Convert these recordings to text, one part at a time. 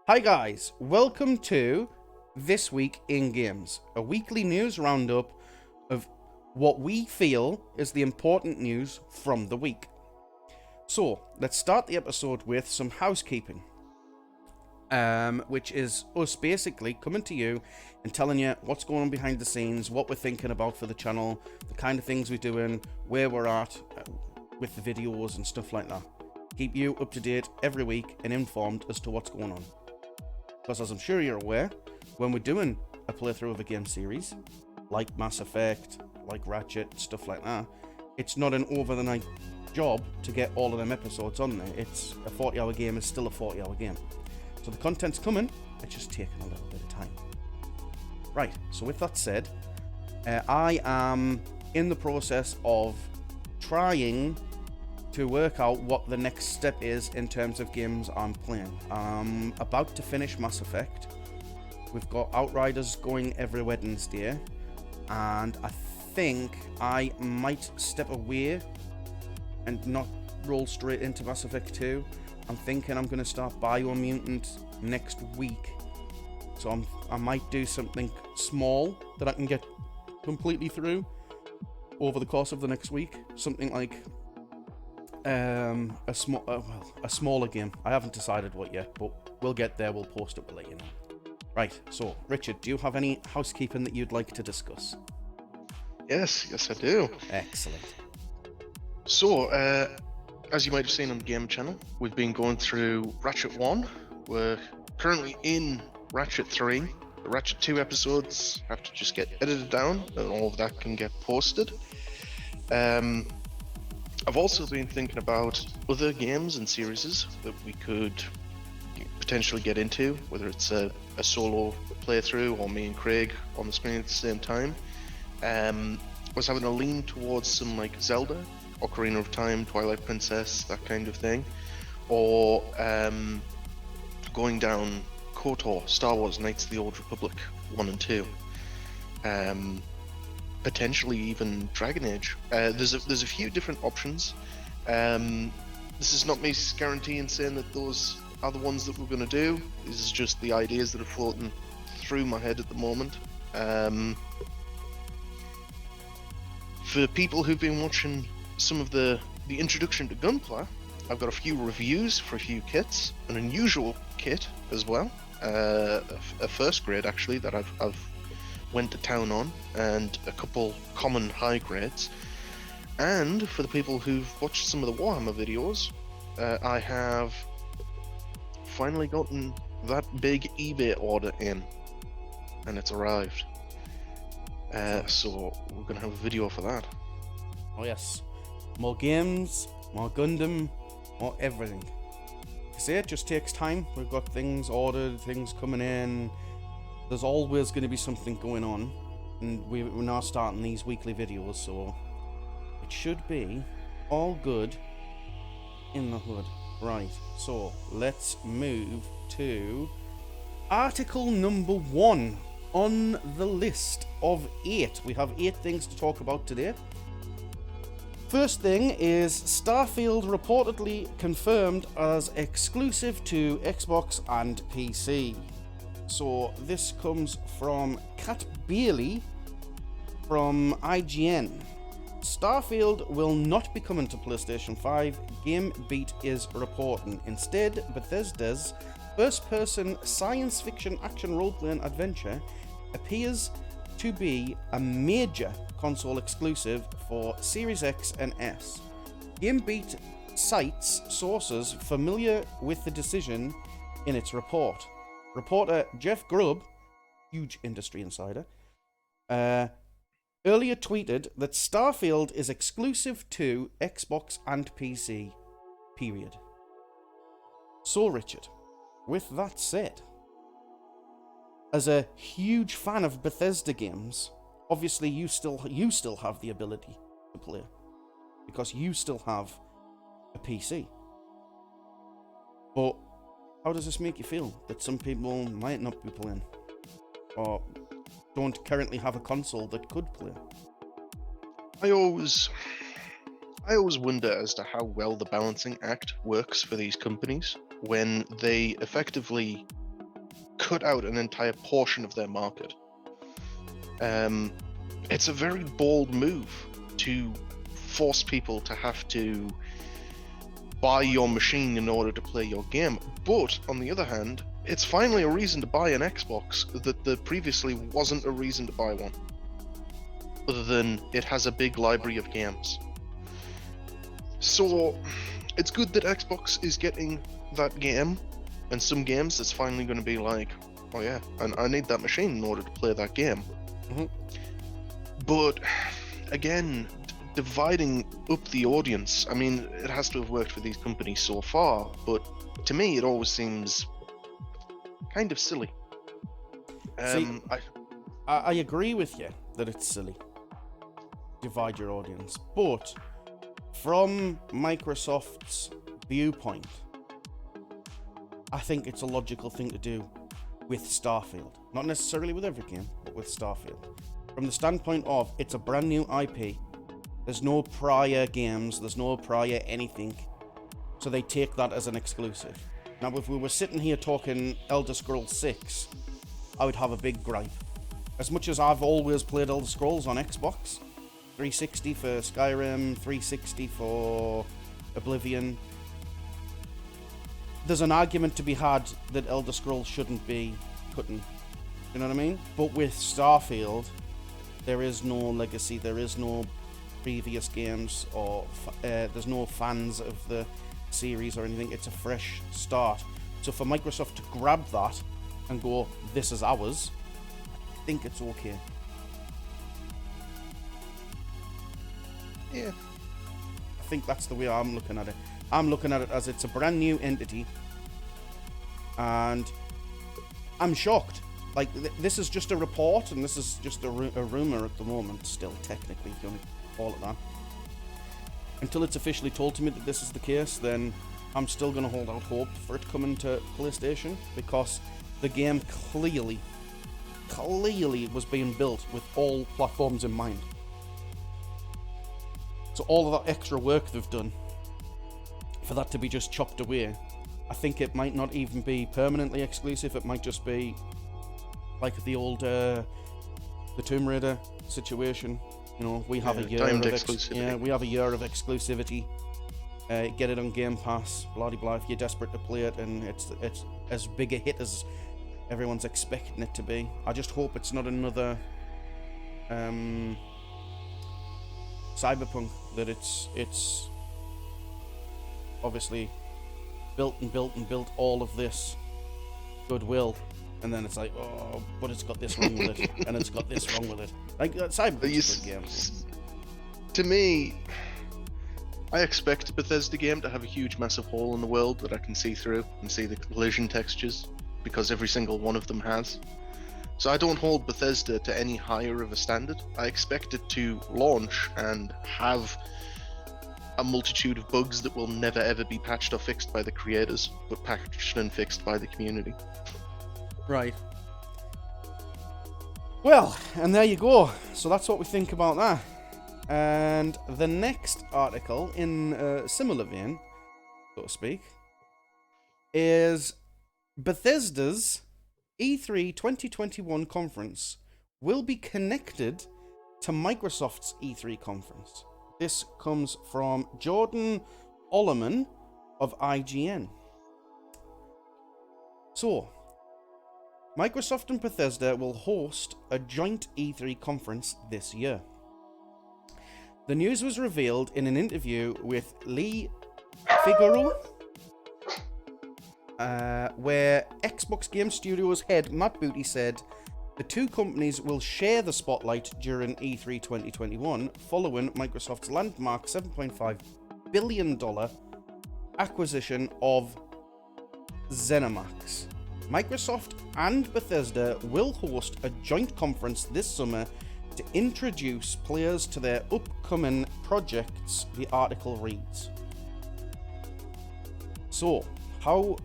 Hi guys, welcome to This Week in Games, a weekly news roundup of what we feel is the important news from the week. So, let's start the episode with some housekeeping, which is us basically coming to you and telling you what's going on behind the scenes, what we're thinking about for the channel, the kind of things we're doing, where we're at with the videos and stuff like that. Keep you up to date every week and informed as to what's going on. Because as I'm sure you're aware, when we're doing a playthrough of a game series, like Mass Effect, like Ratchet, stuff like that, it's not an over-the-night job to get all of them episodes on there. It's a 40-hour game is still a 40-hour game. So the content's coming, it's just taking a little bit of time. Right, so with that said, I am in the process of trying to work out what the next step is in terms of games I'm playing. I'm about to finish Mass Effect. We've got Outriders going every Wednesday, and I think I might step away and not roll straight into Mass Effect 2. I'm thinking I'm going to start Biomutant next week. So I might do something small that I can get completely through over the course of the next week. Something like a smaller game. I haven't decided what yet, but we'll get there. We'll post it. We'll let you know. Right. So, Richard, do you have any housekeeping that you'd like to discuss? Yes, I do. Excellent. So, as you might have seen on the Game Channel, we've been going through Ratchet 1. We're currently in Ratchet 3. The Ratchet 2 episodes have to just get edited down, and all of that can get posted. I've also been thinking about other games and series that we could potentially get into, whether it's a solo playthrough or me and Craig on the screen at the same time. I was having a lean towards some like Zelda, Ocarina of Time, Twilight Princess, that kind of thing, or going down KOTOR, Star Wars Knights of the Old Republic 1 and 2. Potentially even Dragon Age. There's a few different options. This is not me guaranteeing saying that those are the ones that we're going to do. This is just the ideas that are floating through my head at the moment. For people who've been watching some of the introduction to Gunpla, I've got a few reviews for a few kits, an unusual kit as well, a first grade actually that I've went to town on, and a couple common high grades. And for the people who've watched some of the Warhammer videos, I have finally gotten that big eBay order in, and it's arrived. So we're gonna have a video for that. Oh yes, more games, more Gundam, more everything. You see, it just takes time. We've got things ordered, things coming in. There's always going to be something going on, and we're now starting these weekly videos, so it should be all good in the hood. Right, so let's move to article number 1 on the list of 8. We have 8 things to talk about today. First thing is Starfield reportedly confirmed as exclusive to Xbox and PC. So this comes from Kat Bailey from IGN. Starfield will not be coming to PlayStation 5, GameBeat is reporting. Instead, Bethesda's first-person science fiction action role-playing adventure appears to be a major console exclusive for Series X and S. GameBeat cites sources familiar with the decision in its report. Reporter Jeff Grubb, huge industry insider, earlier tweeted that Starfield is exclusive to Xbox and PC, period. So, Richard, with that said, as a huge fan of Bethesda games, obviously you still have the ability to play, because you still have a PC. But how does this make you feel that some people might not be playing, or don't currently have a console that could play? I always wonder as to how well the balancing act works for these companies when they effectively cut out an entire portion of their market. It's a very bold move to force people to have to buy your machine in order to play your game. But on the other hand, it's finally a reason to buy an Xbox that there previously wasn't a reason to buy one, other than it has a big library of games. So it's good that Xbox is getting that game, and some games that's finally going to be like, oh yeah, and I need that machine in order to play that game. Mm-hmm. But again, dividing up the audience, I mean, it has to have worked for these companies so far, but to me it always seems kind of silly. I agree with you that it's silly. Divide your audience. But from Microsoft's viewpoint, I think it's a logical thing to do with Starfield. Not necessarily with every game, but with Starfield. From the standpoint of, it's a brand new IP. There's no prior games, there's no prior anything. So they take that as an exclusive. Now, if we were sitting here talking Elder Scrolls 6, I would have a big gripe. As much as I've always played Elder Scrolls on Xbox, 360 for Skyrim, 360 for Oblivion, there's an argument to be had that Elder Scrolls shouldn't be cutting. You know what I mean? But with Starfield, there is no legacy, there is no previous games, or there's no fans of the series or anything. It's a fresh start. So for Microsoft to grab that and go, this is ours, I think it's okay. Yeah. I think that's the way I'm looking at it. I'm looking at it as it's a brand new entity, and I'm shocked. Like, this is just a report, and this is just a rumor at the moment, still, technically, if you want to call it that. Until it's officially told to me that this is the case, then I'm still going to hold out hope for it coming to PlayStation, because the game clearly was being built with all platforms in mind. So all of that extra work they've done, for that to be just chopped away, I think it might not even be permanently exclusive. It might just be like the old the Tomb Raider situation. You know, we have a year of exclusivity. We have a year of exclusivity. Get it on Game Pass, blah blah. If you're desperate to play it, and it's as big a hit as everyone's expecting it to be. I just hope it's not another Cyberpunk, that it's obviously built all of this goodwill, and then it's like, oh, but it's got this wrong with it, and it's got this wrong with it. Like, Cyberpunk's a good game. To me, I expect a Bethesda game to have a huge, massive hole in the world that I can see through and see the collision textures, because every single one of them has. So I don't hold Bethesda to any higher of a standard. I expect it to launch and have a multitude of bugs that will never ever be patched or fixed by the creators, but patched and fixed by the community. Right. Well, and there you go. So that's what we think about that. And the next article, in a similar vein, so to speak, is Bethesda's E3 2021 conference will be connected to Microsoft's E3 conference. This comes from Jordan Ollerman of IGN. So, Microsoft and Bethesda will host a joint E3 conference this year. The news was revealed in an interview with Lee Figaro, where Xbox Game Studios head Matt Booty said the two companies will share the spotlight during E3 2021 following Microsoft's landmark $7.5 billion acquisition of ZeniMax. Microsoft and Bethesda will host a joint conference this summer to introduce players to their upcoming projects, the article reads. So, how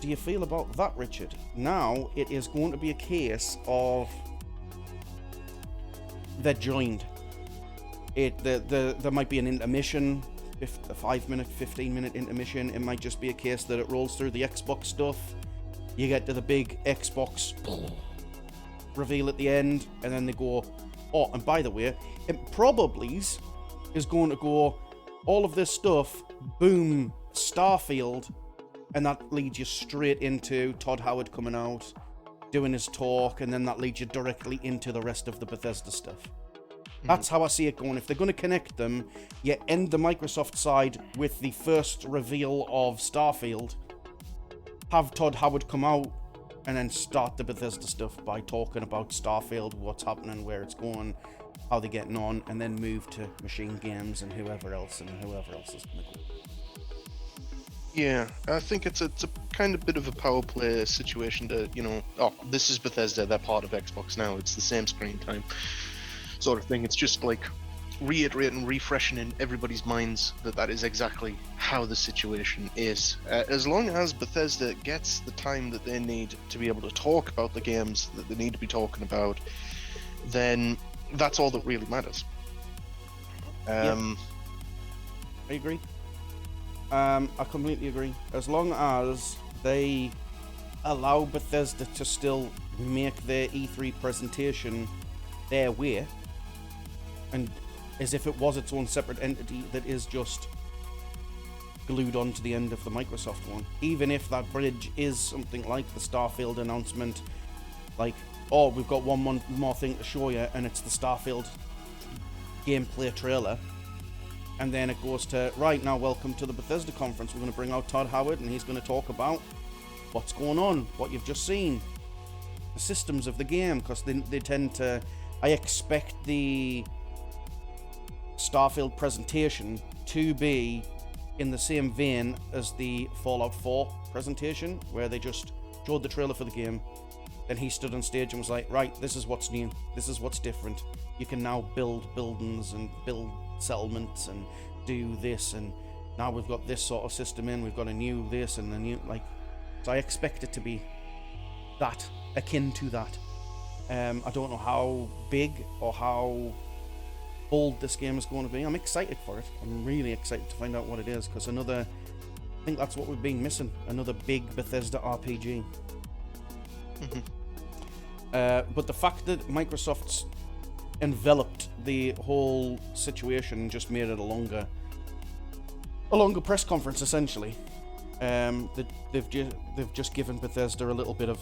do you feel about that, Richard? Now it is going to be a case of they're joined. There might be an intermission, a 5-minute, 15-minute intermission. It might just be a case that it rolls through the Xbox stuff, you get to the big Xbox reveal at the end, and then they go, oh, and by the way, it probably is going to go, all of this stuff, boom, Starfield, and that leads you straight into Todd Howard coming out, doing his talk, and then that leads you directly into the rest of the Bethesda stuff. That's how I see it going. If they're going to connect them, you end the Microsoft side with the first reveal of Starfield, have Todd Howard come out, and then start the Bethesda stuff by talking about Starfield, what's happening, where it's going, how they're getting on, and then move to Machine Games and whoever else is going to go. Yeah, I think it's a kind of bit of a power play situation to, oh, this is Bethesda, they're part of Xbox now, it's the same screen time sort of thing. It's just like reiterating, refreshing in everybody's minds that is exactly how the situation is. As long as Bethesda gets the time that they need to be able to talk about the games that they need to be talking about, then that's all that really matters. I agree. I completely agree. As long as they allow Bethesda to still make their E3 presentation their way, and as if it was its own separate entity that is just glued onto the end of the Microsoft one. Even if that bridge is something like the Starfield announcement, like, oh, we've got one more thing to show you, and it's the Starfield gameplay trailer. And then it goes to, right, now welcome to the Bethesda conference. We're going to bring out Todd Howard, and he's going to talk about what's going on, what you've just seen, the systems of the game, because they tend to... I expect the Starfield presentation to be in the same vein as the Fallout 4 presentation, where they just showed the trailer for the game, then he stood on stage and was like, right, this is what's new, this is what's different. You can now build buildings and build settlements and do this, and now we've got this sort of system in, we've got a new this and a new, like, so I expect it to be that, akin to that. I don't know how big or how bold this game is going to be. I'm excited for it. I'm really excited to find out what it is, because I think that's what we've been missing, another big Bethesda RPG. But the fact that Microsoft's enveloped the whole situation and just made it a longer press conference, essentially. They've just given Bethesda a little bit of...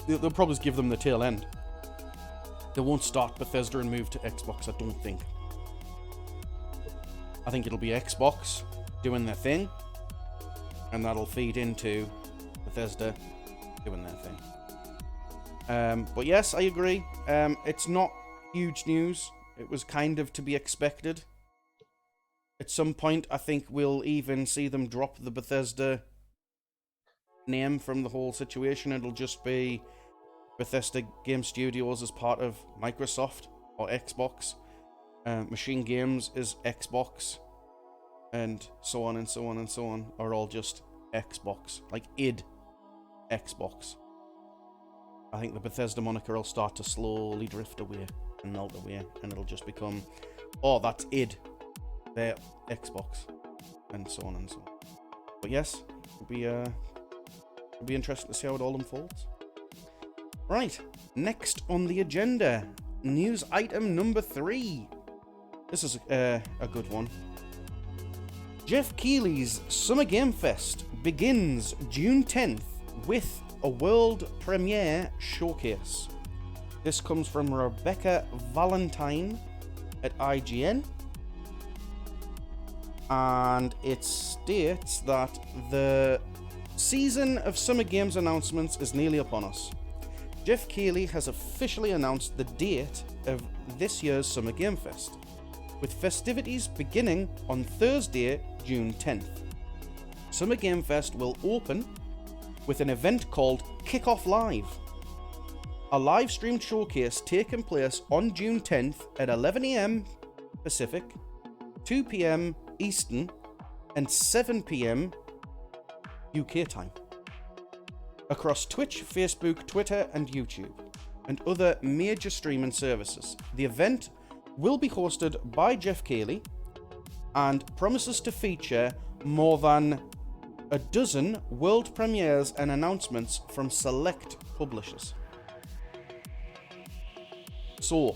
They'll probably give them the tail end. They won't start Bethesda and move to Xbox, I don't think. I think it'll be Xbox doing their thing, and that'll feed into Bethesda doing their thing. But yes, I agree. It's not huge news. It was kind of to be expected. At some point, I think we'll even see them drop the Bethesda name from the whole situation. It'll just be Bethesda Game Studios as part of Microsoft or Xbox. Machine Games is Xbox, and so on and so on and so on, are all just Xbox. Like id Xbox. I think the Bethesda moniker will start to slowly drift away and melt away, and it'll just become, oh, that's id, they're Xbox, and so on and so on. But yes, it'll be interesting to see how it all unfolds. Right, next on the agenda, news item number 3. This is a good one. Jeff Keighley's Summer Game Fest begins June 10th with a world premiere showcase. This comes from Rebecca Valentine at IGN, and it states that the season of Summer Games announcements is nearly upon us. Jeff Keighley has officially announced the date of this year's Summer Game Fest, with festivities beginning on Thursday, June 10th. Summer Game Fest will open with an event called Kickoff Live, a live streamed showcase taking place on June 10th at 11 AM Pacific, 2 PM Eastern, and 7 PM UK time, across Twitch, Facebook, Twitter, and YouTube, and other major streaming services. The event will be hosted by Jeff Keighley and promises to feature more than a dozen world premieres and announcements from select publishers. So,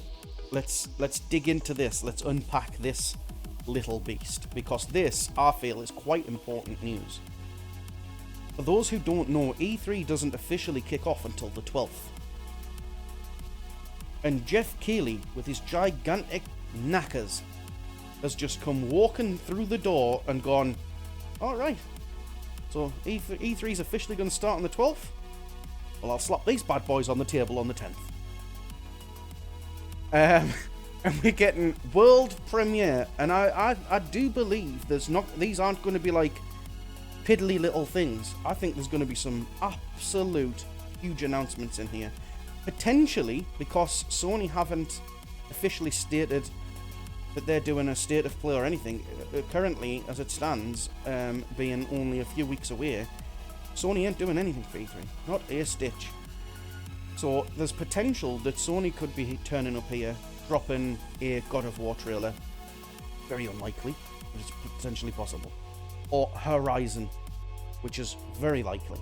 let's dig into this. Let's unpack this little beast, because this, I feel, is quite important news. For those who don't know, E3 doesn't officially kick off until the 12th. And Jeff Keighley, with his gigantic knackers, has just come walking through the door and gone, alright, so E3 is officially going to start on the 12th? Well, I'll slap these bad boys on the table on the 10th. And we're getting world premiere, and I do believe these aren't going to be like piddly little things. I think there's going to be some absolute huge announcements in here. Potentially, because Sony haven't officially stated that they're doing a state of play or anything. Currently, as it stands, being only a few weeks away, Sony ain't doing anything for E3. Not a stitch. So there's potential that Sony could be turning up here, dropping a God of War trailer. Very unlikely, but it's potentially possible. Or Horizon, which is very likely.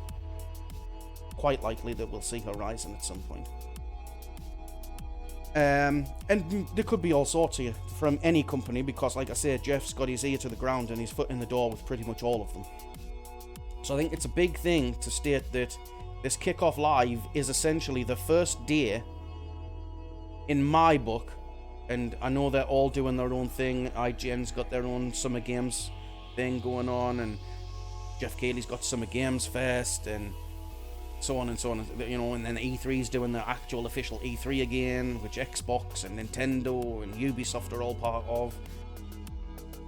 Quite likely that we'll see Horizon at some point. And there could be all sorts here from any company, because like I say, Jeff's got his ear to the ground and his foot in the door with pretty much all of them. So I think it's a big thing to state that this kickoff live is essentially the first day, in my book, and I know they're all doing their own thing. IGN's got their own Summer Games thing going on, and Jeff Keighley's got Summer Games Fest, and so on and so on, you know, and then E3's doing the actual official E3 again, which Xbox and Nintendo and Ubisoft are all part of.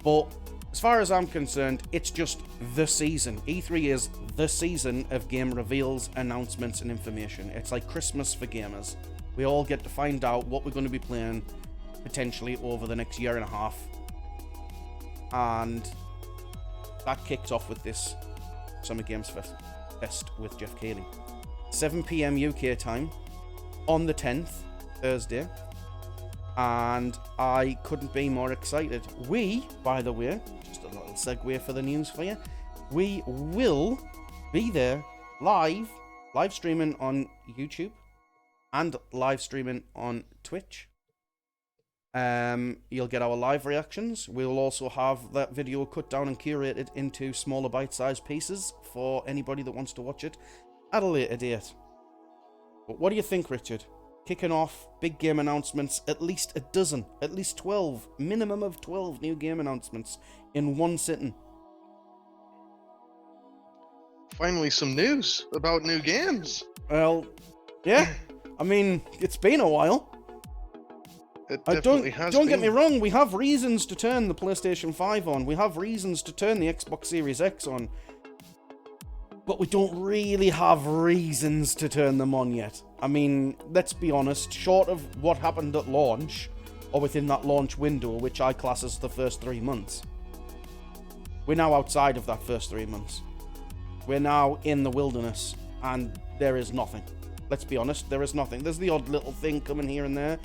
But as far as I'm concerned, it's just the season. E3 is the season of game reveals, announcements, and information. It's like Christmas for gamers. We all get to find out what we're going to be playing potentially over the next year and a half. And that kicked off with this Summer Games Fest with Jeff Keighley. 7 p.m. UK time on the 10th, Thursday. And I couldn't be more excited. We, by the way, just a little segue for the news for you, we will be there live streaming on YouTube and live streaming on Twitch. You'll get our live reactions. We'll also have that video cut down and curated into smaller bite-sized pieces for anybody that wants to watch it at a later date. But what do you think, Richard? Kicking off big game announcements, at least a dozen, at least 12, minimum of 12 new game announcements in one sitting. Finally some news about new games. Well, yeah. I mean, it's been a while. It definitely has been. Don't get me wrong, we have reasons to turn the PlayStation 5 on. We have reasons to turn the Xbox Series X on. But we don't really have reasons to turn them on yet. I mean, let's be honest, short of what happened at launch, or within that launch window, which I class as the first 3 months, we're now outside of that first 3 months. We're now in the wilderness, and there is nothing. Let's be honest, there is nothing. There's the odd little thing coming here and there,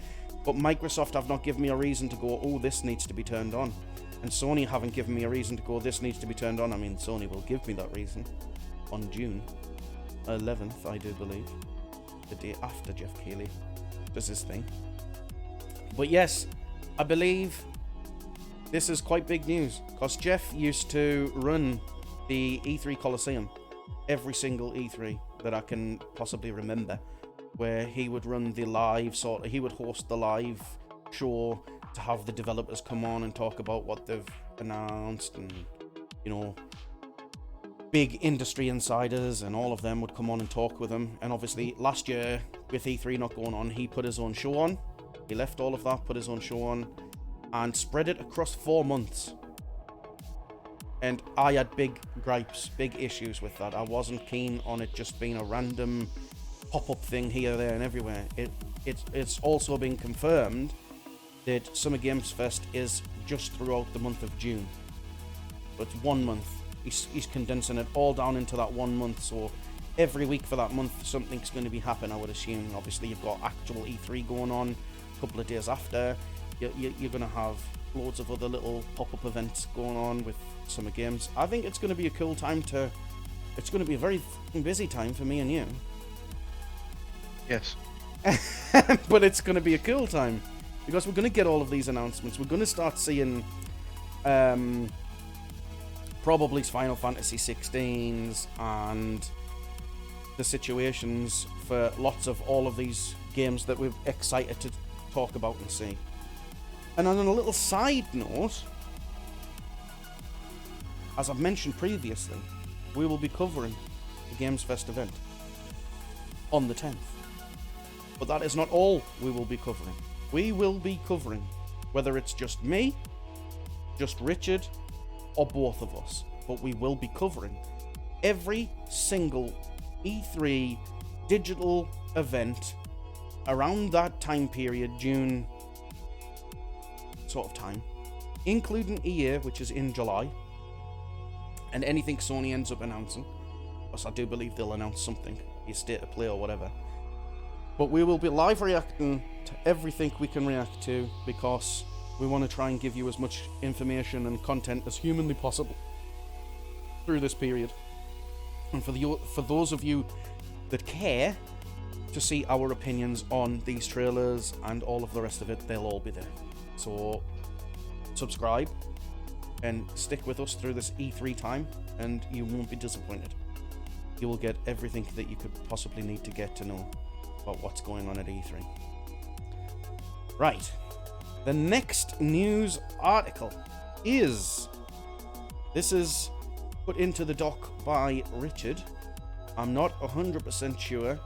but Microsoft have not given me a reason to go, oh, this needs to be turned on. And Sony haven't given me a reason to go, this needs to be turned on. I mean, Sony will give me that reason on June 11th, I do believe. The day after Jeff Keighley does his thing. But yes, I believe this is quite big news, because Jeff used to run the E3 Coliseum every single E3 that I can possibly remember, where he would run the live he would host the live show to have the developers come on and talk about what they've announced, and, you know, big industry insiders and all of them would come on and talk with him. And obviously last year, with E3 not going on, he put his own show on. He left all of that, put his own show on, and spread it across 4 months. And I had big gripes, big issues with that. I wasn't keen on it just being a random pop-up thing here, there, and everywhere. It's also been confirmed that Summer Games Fest is just throughout the month of June. So it's 1 month. He's condensing it all down into that 1 month, so every week for that month something's going to be happening, I would assume. Obviously you've got actual E3 going on a couple of days after. You're going to have loads of other little pop-up events going on with summer games. I think it's going to be a cool time to... It's going to be a very busy time for me and you. Yes. But it's going to be a cool time. Because we're going to get all of these announcements. We're going to start seeing... probably Final Fantasy 16s and the situations for lots of all of these games that we're excited to talk about and see. And on a little side note, as I've mentioned previously, we will be covering the Games Fest event on the 10th. But that is not all we will be covering. We will be covering, whether it's just me, just Richard, or both of us, but we will be covering every single E3 digital event around that time period, June sort of time, including EA, which is in July, and anything Sony ends up announcing, because I do believe they'll announce something, a state of play or whatever. But we will be live reacting to everything we can react to, because we want to try and give you as much information and content as humanly possible through this period. And for those of you that care to see our opinions on these trailers and all of the rest of it, they'll all be there. So subscribe and stick with us through this E3 time, and you won't be disappointed. You will get everything that you could possibly need to get to know about what's going on at E3. Right. The next news article is... This is put into the doc by Richard. I'm not 100% sure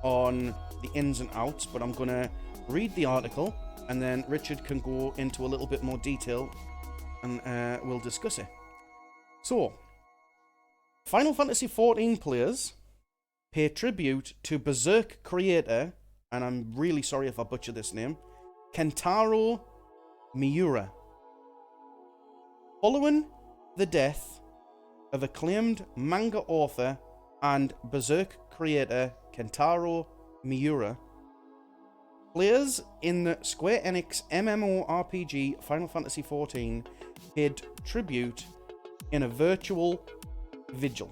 on the ins and outs, but I'm going to read the article, and then Richard can go into a little bit more detail, and we'll discuss it. So, Final Fantasy XIV players pay tribute to Berserk creator, and I'm really sorry if I butcher this name, Kentaro Miura. Following the death of acclaimed manga author and Berserk creator Kentaro Miura, players in the Square Enix MMORPG Final Fantasy XIV paid tribute in a virtual vigil.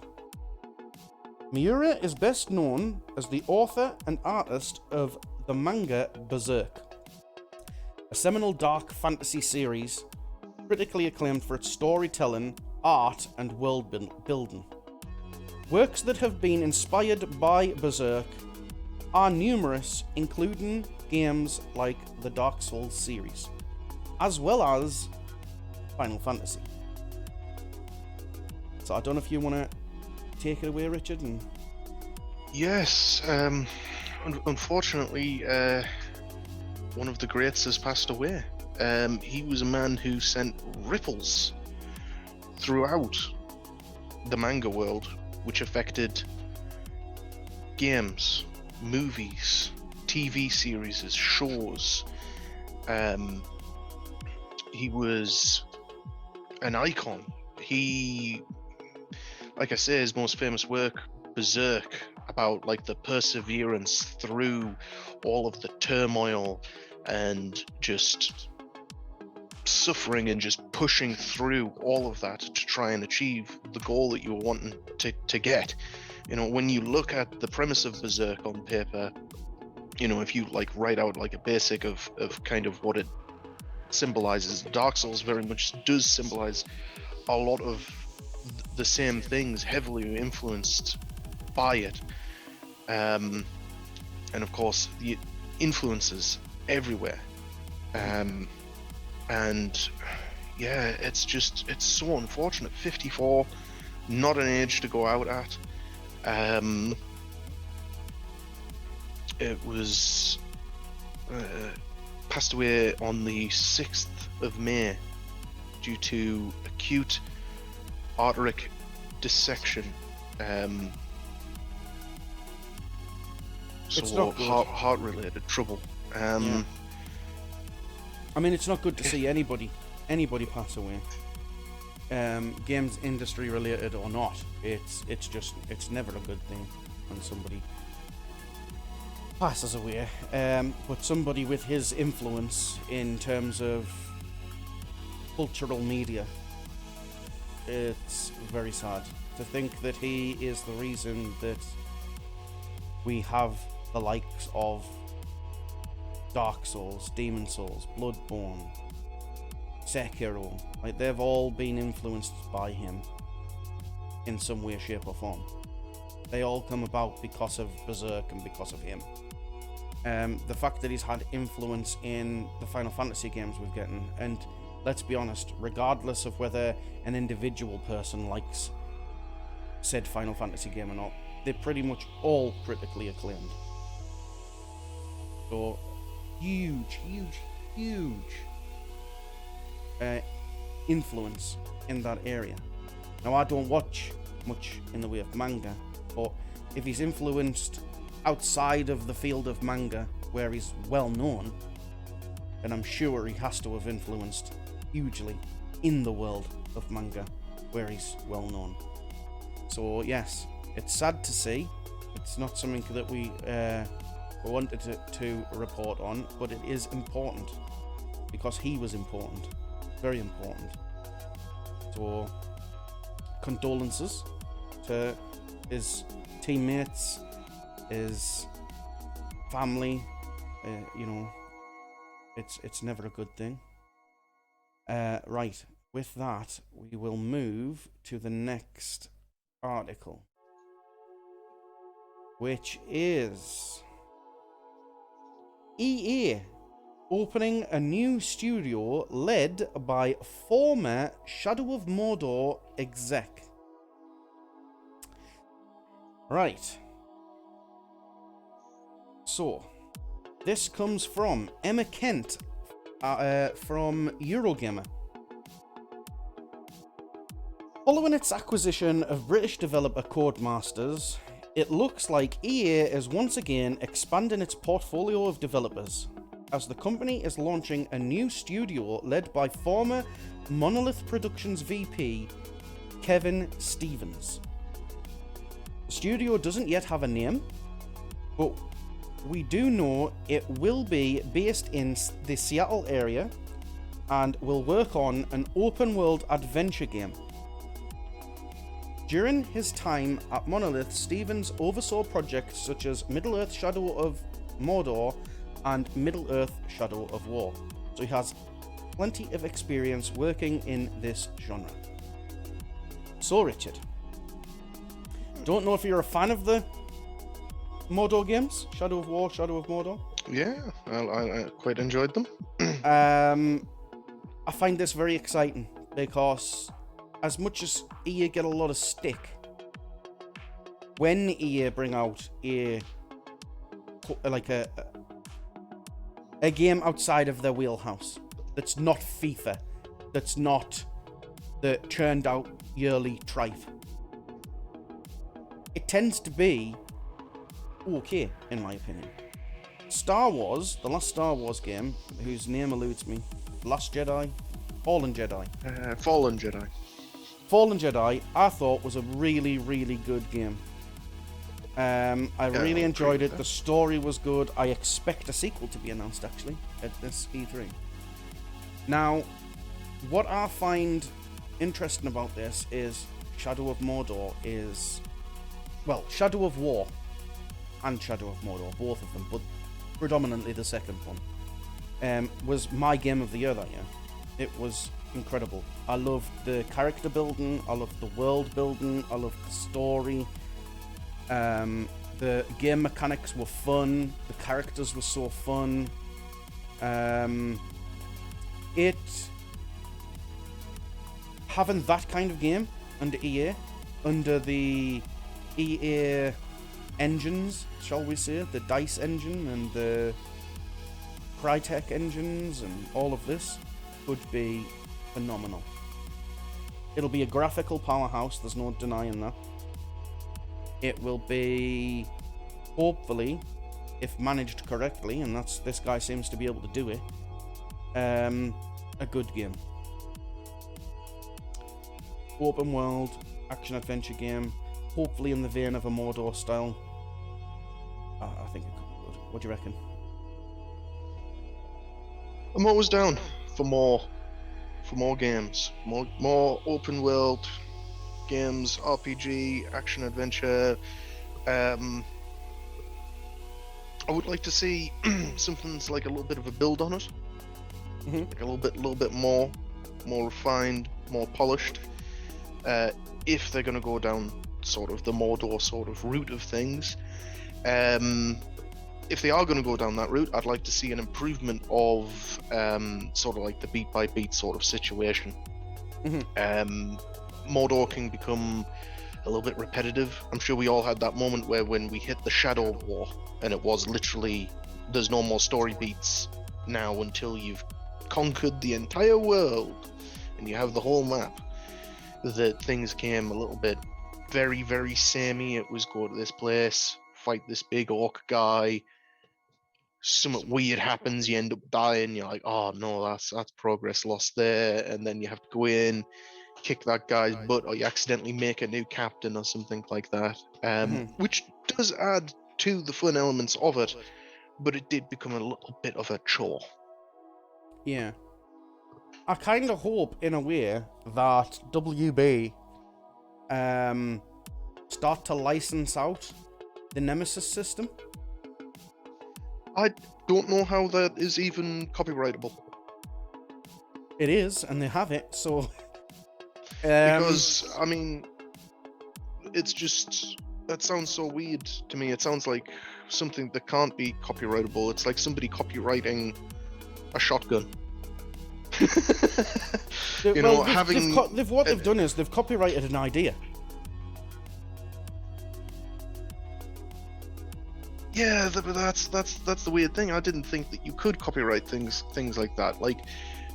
Miura is best known as the author and artist of the manga Berserk, a seminal dark fantasy series critically acclaimed for its storytelling, art, and world building. Works that have been inspired by Berserk are numerous, including games like the Dark Souls series, as well as Final Fantasy. So I don't know if you want to take it away, Richard. And... Yes, unfortunately, one of the greats has passed away. He was a man who sent ripples throughout the manga world, which affected games, movies, TV series, shows. He was an icon. He, like I say, his most famous work, Berserk, about like the perseverance through all of the turmoil and just suffering and just pushing through all of that to try and achieve the goal that you were wanting to get. You know, when you look at the premise of Berserk on paper, you know, if you like write out like a basic of kind of what it symbolizes, Dark Souls very much does symbolize a lot of the same things, heavily influenced by it. And of course, the influences everywhere. And yeah, it's so unfortunate. 54, not an age to go out at. It was passed away on the 6th of May due to acute arterial dissection. So heart-related trouble. Yeah. I mean, it's not good to see anybody pass away. Games industry related or not. It's never a good thing when somebody passes away. But somebody with his influence in terms of cultural media. It's very sad to think that he is the reason that we have the likes of Dark Souls, Demon Souls, Bloodborne, Sekiro. Like, they've all been influenced by him in some way, shape or form. They all come about because of Berserk and because of him. The fact that he's had influence in the Final Fantasy games we've gotten, and let's be honest, regardless of whether an individual person likes said Final Fantasy game or not, they're pretty much all critically acclaimed. So, huge influence in that area. Now, I don't watch much in the way of manga, but if he's influenced outside of the field of manga where he's well known, then I'm sure he has to have influenced hugely in the world of manga where he's well known. So yes, it's sad to see. It's not something that we wanted to report on, but it is important because he was important, very important. So condolences to his teammates, his family. It's never a good thing. Right, with that, we will move to the next article, which is EA opening a new studio led by former Shadow of Mordor exec. Right. So, this comes from Emma Kent from Eurogamer. Following its acquisition of British developer Codemasters, it looks like EA is once again expanding its portfolio of developers, as the company is launching a new studio led by former Monolith Productions VP Kevin Stevens. The studio doesn't yet have a name, but we do know it will be based in the Seattle area and will work on an open-world adventure game. During his time at Monolith, Stevens oversaw projects such as Middle-earth Shadow of Mordor and Middle-earth Shadow of War, so he has plenty of experience working in this genre. So Richard, don't know if you're a fan of the Mordor games, Shadow of War, Shadow of Mordor. Yeah, I quite enjoyed them. I find this very exciting because as much as EA get a lot of stick, when EA bring out a game outside of their wheelhouse, that's not FIFA, that's not the churned out yearly tripe, it tends to be okay, in my opinion. Star Wars, the last Star Wars game, whose name eludes me, Last Jedi, Fallen Jedi. Fallen Jedi, I thought was a really, really good game. I really enjoyed it. The story was good. I expect a sequel to be announced, actually, at this E3. Now, what I find interesting about this is Shadow of Mordor is... Well, Shadow of War and Shadow of Mordor, both of them, but predominantly the second one, was my game of the year that year. It was incredible. I loved the character building, I loved the world building, I loved the story. The game mechanics were fun, the characters were so fun. Having that kind of game under EA, under the EA engines, shall we say, the DICE engine and the Crytek engines and all of this, could be phenomenal. It'll be a graphical powerhouse, there's no denying that. It will be, hopefully, if managed correctly, and this guy seems to be able to do it, a good game. Open world, action-adventure game, hopefully in the vein of a Mordor style. I think it could be good. What do you reckon? I'm always down for more for more games, more open world games, RPG, action adventure. I would like to see something's like a little bit of a build on it, like a little bit more refined, more polished. If they're going to go down sort of the Mordor sort of route of things, if they are going to go down that route, I'd like to see an improvement of sort of like the beat by beat sort of situation. Mordor can become a little bit repetitive. I'm sure we all had that moment where when we hit the Shadow War, and it was literally, there's no more story beats now until you've conquered the entire world and you have the whole map, that things came a little bit very, very samey. It was go to this place, fight this big orc guy, something weird happens, you end up dying, you're like, oh no, that's progress lost there, and then you have to go in, kick that guy's butt, or you accidentally make a new captain or something like that, which does add to the fun elements of it, but it did become a little bit of a chore. Yeah. I kind of hope, in a way, that WB start to license out the Nemesis system. I don't know how that is even copyrightable. It is, and they have it, so... because, I mean, it's just... That sounds so weird to me. It sounds like something that can't be copyrightable. It's like somebody copywriting a shotgun. You know, having... what they've done is they've copyrighted an idea. Yeah, but that's the weird thing. I didn't think that you could copyright things like that, like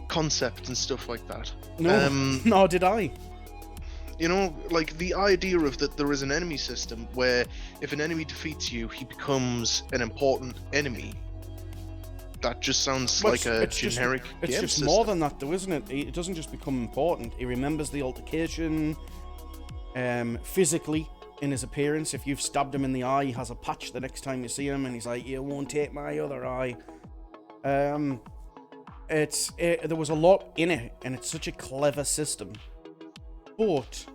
concept and stuff like that. No, nor did I. You know, like the idea of that there is an enemy system where if an enemy defeats you, he becomes an important enemy. That just sounds like a generic game It's just system. more than that, though, isn't it? It doesn't just become important. He remembers the altercation, physically, in his appearance. If you've stabbed him in the eye, he has a patch the next time you see him, and he's like, "You won't take my other eye." There was a lot in it, and it's such a clever system. But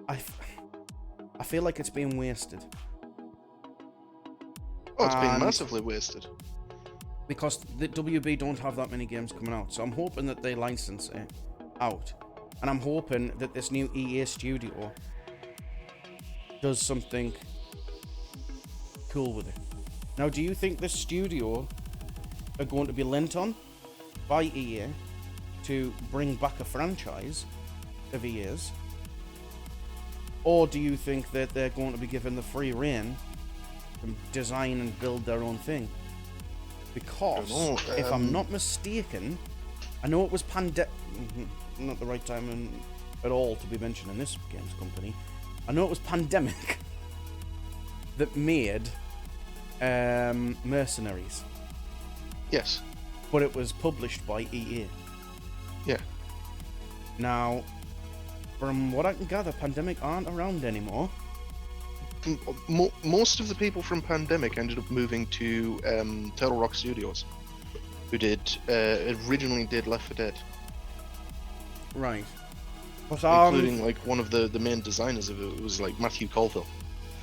I feel like it's being wasted. Oh, it's being massively wasted. Because the WB don't have that many games coming out, so I'm hoping that they license it out. And I'm hoping that this new EA studio does something cool with it. Now, do you think this studio are going to be lent on by EA to bring back a franchise of EA's? Or do you think that they're going to be given the free rein to design and build their own thing? Because, if I'm not mistaken, I know it was not the right time at all to be mentioning this games company. I know it was Pandemic that made Mercenaries. Yes. But it was published by EA. Yeah. Now, from what I can gather, Pandemic aren't around anymore. Most of the people from Pandemic ended up moving to Turtle Rock Studios, who originally did Left 4 Dead. Right. But, including like one of the main designers of it was like Matthew Colville.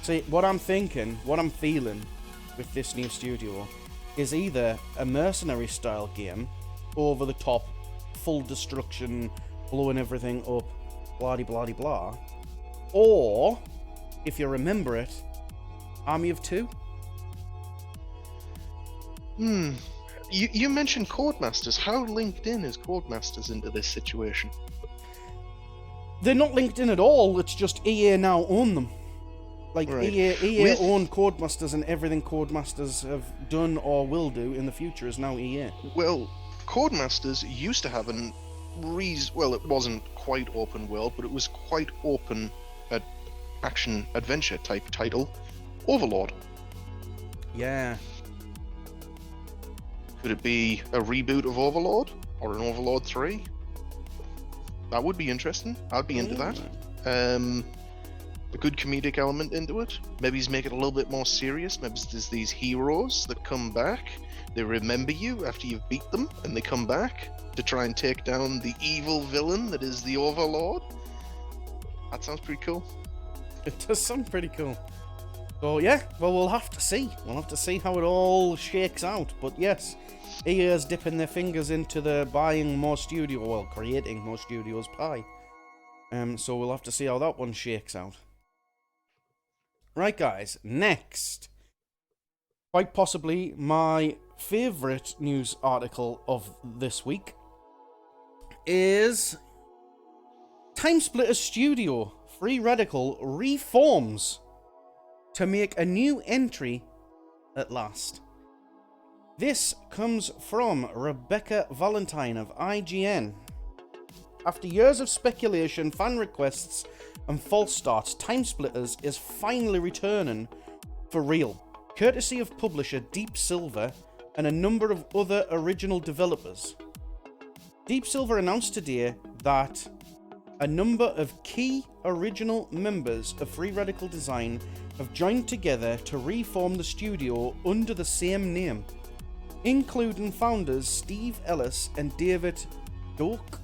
See, what I'm feeling with this new studio is either a mercenary style game, over the top, full destruction, blowing everything up, blah blah blah, or, if you remember it, Army of Two. You mentioned Codemasters. How linked in is Codemasters into this situation? They're not linked in at all. It's just EA now own them. Like, right. EA own Codemasters, and everything Codemasters have done or will do in the future is now EA. Well, Codemasters used to have it wasn't quite open world, but it was quite open action adventure type title, Overlord. Yeah. Could it be a reboot of Overlord or an Overlord 3? That would be interesting. I'd be into that. a good comedic element into it. Maybe he's making it a little bit more serious. Maybe there's these heroes that come back. They remember you after you've beat them, and they come back to try and take down the evil villain that is the Overlord. That sounds pretty cool. It does sound pretty cool. So yeah, well, we'll have to see. We'll have to see how it all shakes out. But yes, EA's dipping their fingers into the buying more studio, well, creating more studios pie. So we'll have to see how that one shakes out. Right, guys, next. Quite possibly my favourite news article of this week is Timesplitters Studio Free Radical reforms to make a new entry at last. This comes from Rebecca Valentine of IGN. After years of speculation, fan requests, and false starts, Timesplitters is finally returning for real, courtesy of publisher Deep Silver and a number of other original developers. Deep Silver announced today that a number of key original members of Free Radical Design have joined together to reform the studio under the same name, including founders Steve Ellis and David Doak.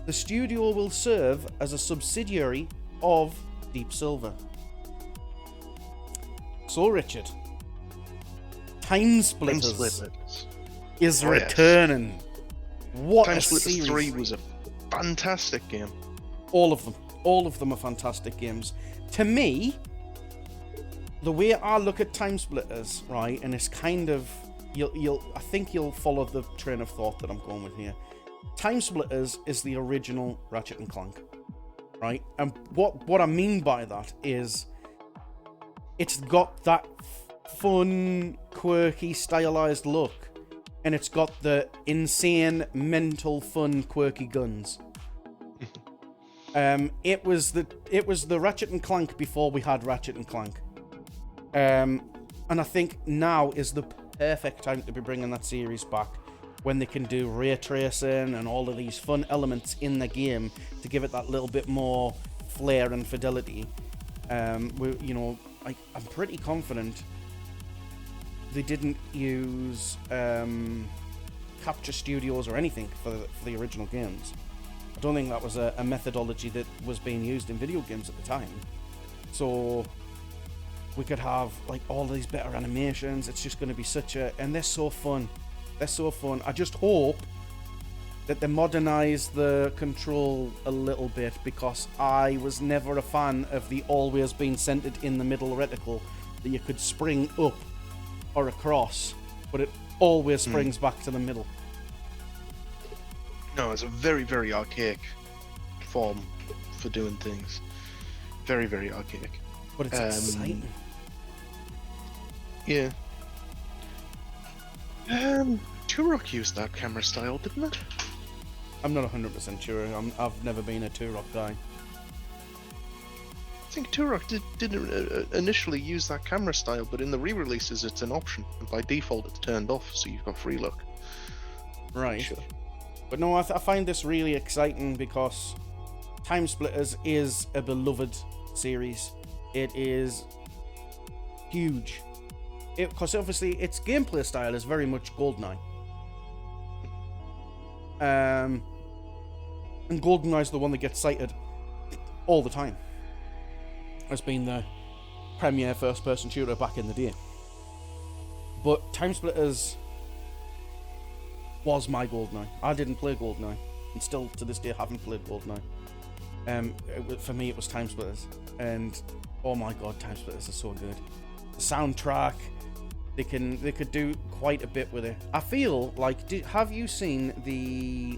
The studio will serve as a subsidiary of Deep Silver. So, Richard, Timesplitters is returning. Yes. What a series! Timesplitters 3 was a fantastic game. All of them are fantastic games. To me, the way I look at Timesplitters, right, and it's kind of I think you'll follow the train of thought that I'm going with here. Timesplitters is the original Ratchet and Clank, right? And what I mean by that is it's got that fun, quirky, stylized look, and it's got the insane, mental, fun, quirky guns. It was the Ratchet and Clank before we had Ratchet and Clank, and I think now is the perfect time to be bringing that series back, when they can do ray tracing and all of these fun elements in the game to give it that little bit more flair and fidelity. I'm pretty confident they didn't use capture studios or anything for the original games. I don't think that was a methodology that was being used in video games at the time. So we could have like all these better animations. It's just going to be and they're so fun. They're so fun. I just hope that they modernize the control a little bit, because I was never a fan of the always being centered in the middle reticle that you could spring up or across, but it always springs back to the middle. No, it's a very, very archaic form for doing things. Very, very archaic. But it's exciting. Yeah. Turok used that camera style, didn't it? I'm not 100% sure. I've never been a Turok guy. I think Turok didn't initially use that camera style, but in the re-releases it's an option, and by default it's turned off, so you've got free look. Right. Sure. But no, I find this really exciting because Timesplitters is a beloved series. It is huge. Because obviously its gameplay style is very much GoldenEye. And GoldenEye is the one that gets cited all the time as being the premier first-person shooter back in the day. But Timesplitters was my GoldenEye. I didn't play GoldenEye, and still to this day haven't played GoldenEye. For me, it was Timesplitters, and oh my god, Timesplitters are so good. The soundtrack, they could do quite a bit with it. I feel like, have you seen the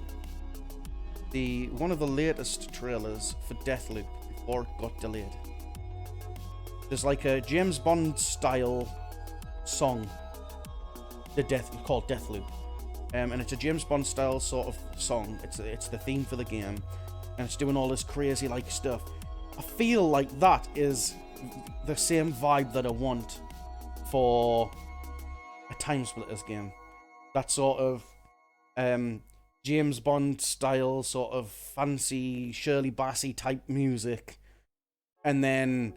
one of the latest trailers for Deathloop before it got delayed? There's like a James Bond style song, called Deathloop, and it's a James Bond style sort of song. It's the theme for the game, and it's doing all this crazy like stuff. I feel like that is the same vibe that I want for a Timesplitters game. That sort of James Bond style, sort of fancy Shirley Bassey type music, And then,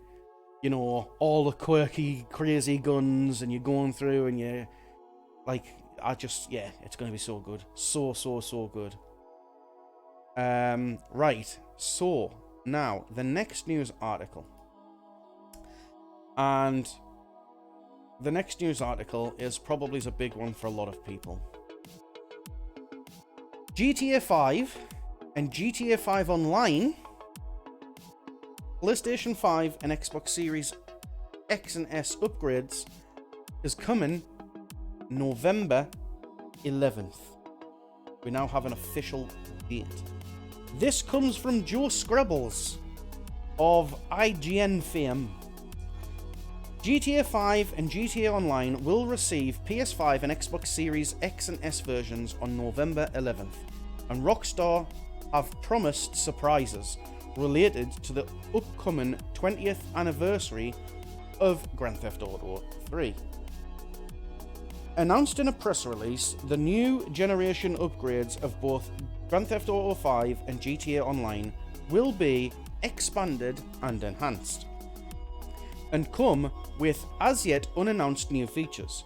you know, all the quirky, crazy guns, and you're going through and you're like, it's going to be so good. So good. Right. So, now, the next news article. And the next news article is probably a big one for a lot of people. GTA 5 and GTA 5 Online, PlayStation 5 and Xbox Series X and S upgrades is coming November 11th. We now have an official date. This comes from Joe Scrabbles of IGN fame. GTA 5 and GTA Online will receive PS5 and Xbox Series X and S versions on November 11th, and Rockstar have promised surprises related to the upcoming 20th anniversary of Grand Theft Auto 3. Announced in a press release, the new generation upgrades of both Grand Theft Auto 5 and GTA Online will be expanded and enhanced, and come with as yet unannounced new features.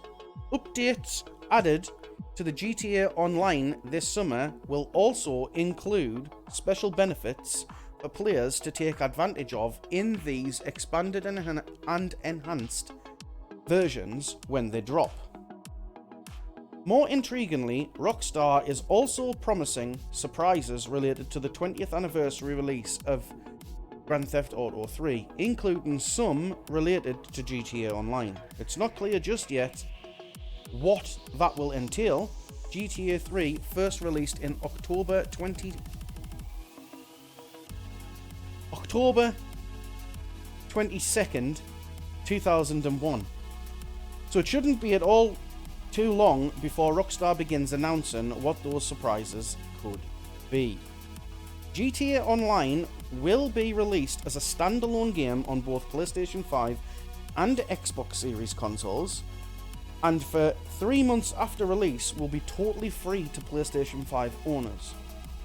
Updates added to the GTA Online this summer will also include special benefits for players to take advantage of in these expanded and enhanced versions when they drop. More intriguingly, Rockstar is also promising surprises related to the 20th anniversary release of Grand Theft Auto 3, including some related to GTA Online. It's not clear just yet what that will entail. GTA 3 first released in October 22nd, 2001. So it shouldn't be at all too long before Rockstar begins announcing what those surprises could be. GTA Online will be released as a standalone game on both PlayStation 5 and Xbox Series consoles, and for 3 months after release will be totally free to PlayStation 5 owners.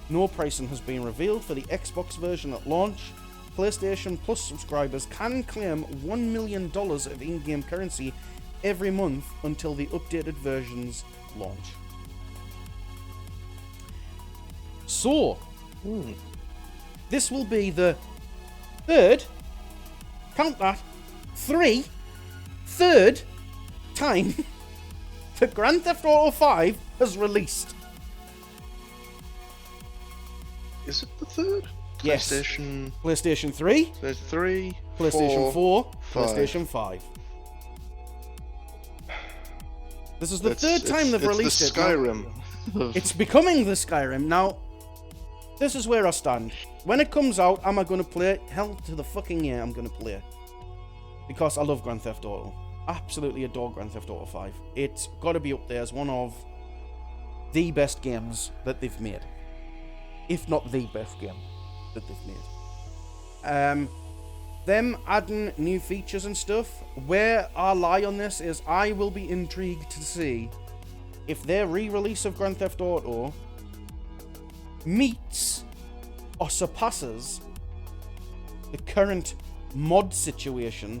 No pricing has been revealed for the Xbox version at launch. PlayStation Plus subscribers can claim $1 million of in-game currency every month until the updated versions launch. So, this will be the third time that Grand Theft Auto 5 has released. Is it the third? Yes. PlayStation 3, PlayStation 4, PlayStation 5. This is the third time they've released it. Skyrim. It's becoming the Skyrim. Now, this is where I stand. When it comes out, am I going to play it? Hell to the fucking yeah, I'm going to play it. Because I love Grand Theft Auto. Absolutely adore Grand Theft Auto 5. It's got to be up there as one of the best games that they've made. If not the best game that they've made. Them adding new features and stuff, where I lie on this is I will be intrigued to see if their re-release of Grand Theft Auto meets or surpasses the current mod situation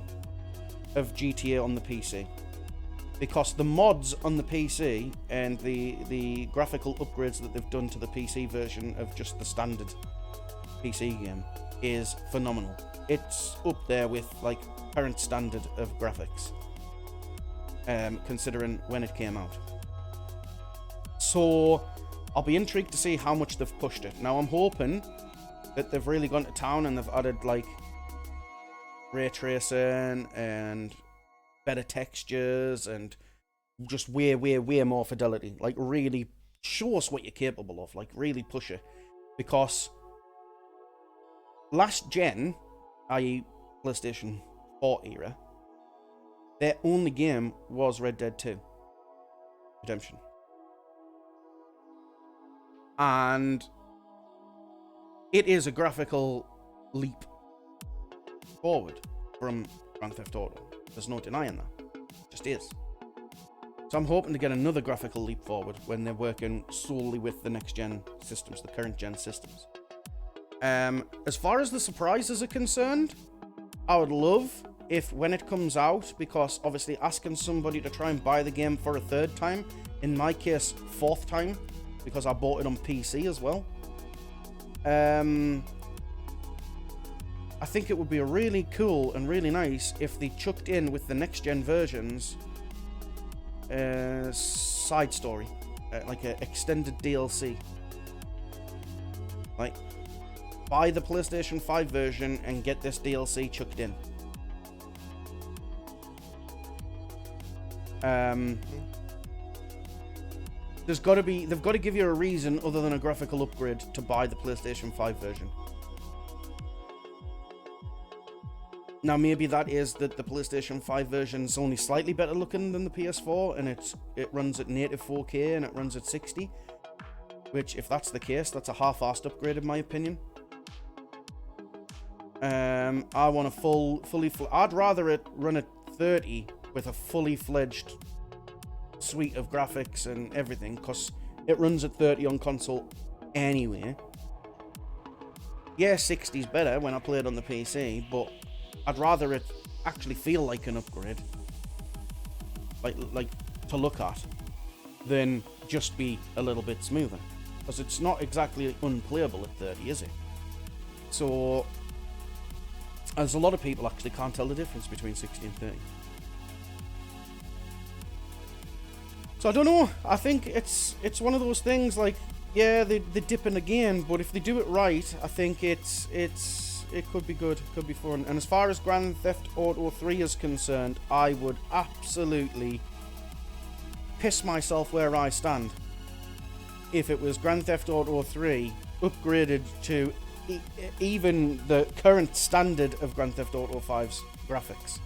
of GTA on the PC. Because the mods on the PC and the graphical upgrades that they've done to the PC version of just the standard PC game is phenomenal. It's up there with like current standard of graphics, considering when it came out. So I'll be intrigued to see how much they've pushed it. Now I'm hoping that they've really gone to town and they've added like ray tracing and better textures and just way more fidelity. Like really show us what you're capable of. Like really push it. Because last gen, i.e. PlayStation 4 era, their only game was Red Dead 2 Redemption. And it is a graphical leap forward from Grand Theft Auto. There's no denying that. It just is. So I'm hoping to get another graphical leap forward when they're working solely with the next gen systems, the current gen systems. As far as the surprises are concerned, I would love if when it comes out, because obviously asking somebody to try and buy the game for a third time, in my case, fourth time, because I bought it on PC as well. I think it would be really cool and really nice if they chucked in with the next gen versions side story, like an extended DLC. Like, buy the PlayStation 5 version and get this DLC chucked in. They've got to give you a reason other than a graphical upgrade to buy the PlayStation 5 version. Now, maybe that is that the PlayStation 5 version is only slightly better looking than the PS4, and it runs at native 4K and it runs at 60. Which, if that's the case, that's a half-assed upgrade in my opinion. I want a I'd rather it run at 30 with a fully fledged suite of graphics and everything, because it runs at 30 on console anyway. Yeah, 60's better when I play it on the PC, but I'd rather it actually feel like an upgrade, like to look at, than just be a little bit smoother, because it's not exactly unplayable at 30, is it? So, as a lot of people actually can't tell the difference between 60 and 30. So I don't know. I think it's one of those things like, yeah, they dip in again, but if they do it right, I think it could be good, it could be fun. And as far as Grand Theft Auto 3 is concerned, I would absolutely piss myself where I stand if it was Grand Theft Auto 3 upgraded to even the current standard of Grand Theft Auto 5's graphics,